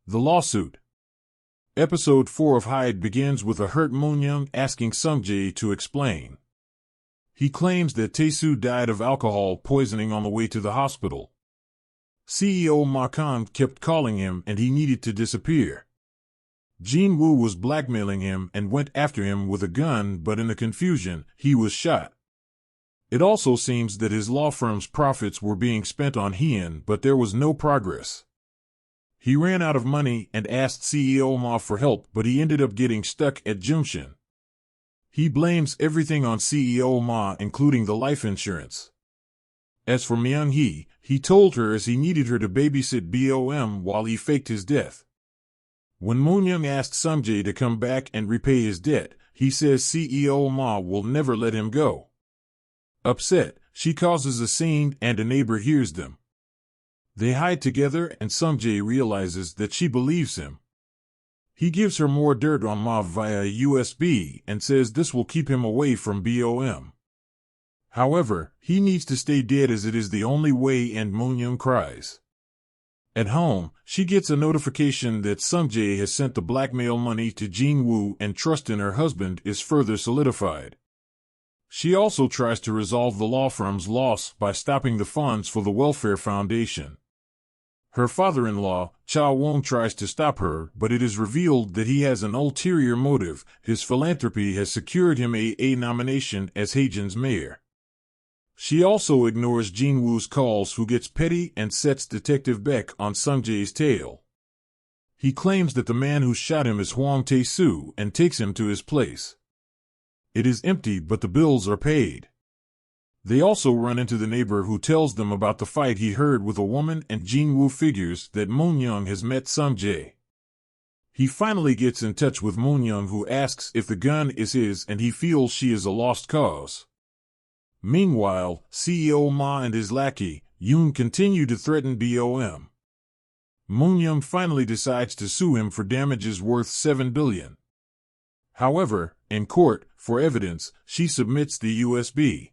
The lawsuit. Episode 4 of Hyde begins with a hurt Moon-young asking Sung-jae to explain. He claims that Tae-soo died of alcohol poisoning on the way to the hospital. CEO Ma-kan kept calling him and he needed to disappear. Jin-woo was blackmailing him and went after him with a gun, but in the confusion, he was shot. It also seems that his law firm's profits were being spent on Hyun, but there was no progress. He ran out of money and asked CEO Ma for help, but he ended up getting stuck at Jumshin. He blames everything on CEO Ma, including the life insurance. As for Myung-hee, he told her as he needed her to babysit BOM while he faked his death. When Moon-young asked Sung-jae to come back and repay his debt, he says CEO Ma will never let him go. Upset, she causes a scene and a neighbor hears them. They hide together and Sung-jae realizes that she believes him. He gives her more dirt on Ma via USB and says this will keep him away from BOM. However, he needs to stay dead as it is the only way, and Moon-young cries. At home, she gets a notification that Sung-jae has sent the blackmail money to Jin-woo and trust in her husband is further solidified. She also tries to resolve the law firm's loss by stopping the funds for the Welfare Foundation. Her father-in-law, Cha Won, tries to stop her, but it is revealed that he has an ulterior motive. His philanthropy has secured him a nomination as Haejin's mayor. She also ignores Jin-woo's calls, who gets petty and sets Detective Beck on Sung-jae's tail. He claims that the man who shot him is Hwang Tae-soo and takes him to his place. It is empty, but the bills are paid. They also run into the neighbor who tells them about the fight he heard with a woman, and Jin-woo figures that Moon-young has met Sung-jae. He finally gets in touch with Moon-young, who asks if the gun is his, and he feels she is a lost cause. Meanwhile, CEO Ma and his lackey, Yoon, continue to threaten BOM. Moon-young finally decides to sue him for damages worth $7 billion. However, in court, for evidence, she submits the USB.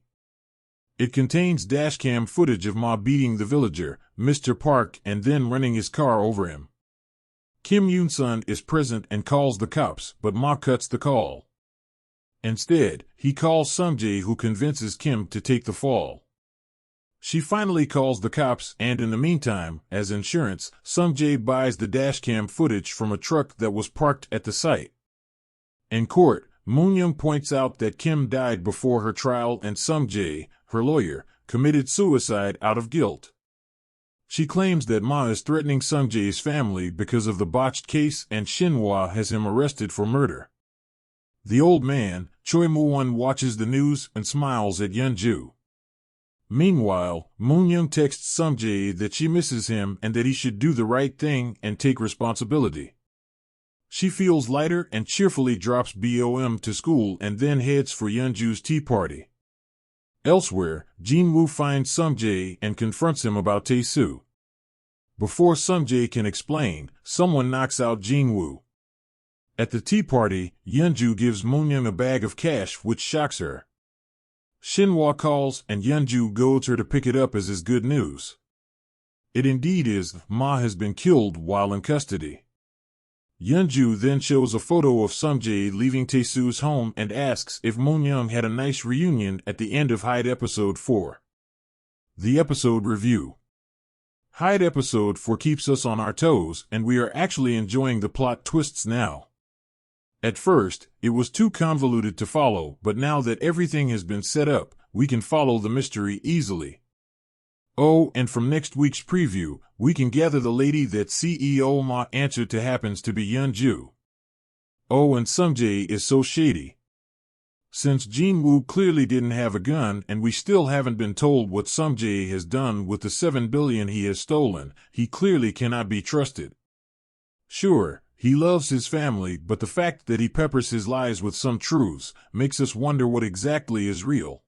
It contains dashcam footage of Ma beating the villager, Mr. Park, and then running his car over him. Kim Yoon-sun is present and calls the cops, but Ma cuts the call. Instead, he calls Sung-jae, who convinces Kim to take the fall. She finally calls the cops, and in the meantime, as insurance, Sung-jae buys the dashcam footage from a truck that was parked at the site. In court, Moon-young points out that Kim died before her trial and Sung-jae, her lawyer, committed suicide out of guilt. She claims that Ma is threatening Sung-jae's family because of the botched case, and Shinhwa has him arrested for murder. The old man, Choi Moo-won, watches the news and smiles at Yeonju. Meanwhile, Moon-young texts Sung-jae that she misses him and that he should do the right thing and take responsibility. She feels lighter and cheerfully drops BOM to school and then heads for Yeonju's tea party. Elsewhere, Jin-woo finds Sung-jae and confronts him about Tae-soo. Before Sung-jae can explain, someone knocks out Jin-woo. At the tea party, Yeonju gives Moon-young a bag of cash, which shocks her. Shinhwa calls and Yeonju goads her to pick it up as is good news. It indeed is. Ma has been killed while in custody. Yeonju then shows a photo of Sung-jae leaving Tae-soo's home and asks if Moon-young had a nice reunion at the end of Hyde Episode 4. The episode review. Hyde Episode 4 keeps us on our toes, and we are actually enjoying the plot twists now. At first, it was too convoluted to follow, but now that everything has been set up, we can follow the mystery easily. Oh, and from next week's preview, we can gather the lady that CEO Ma answered to happens to be Yeonju. Oh, and Sung-jae is so shady. Since Jin-woo clearly didn't have a gun and we still haven't been told what Sung-jae has done with the $7 billion he has stolen, he clearly cannot be trusted. Sure, he loves his family, but the fact that he peppers his lies with some truths makes us wonder what exactly is real.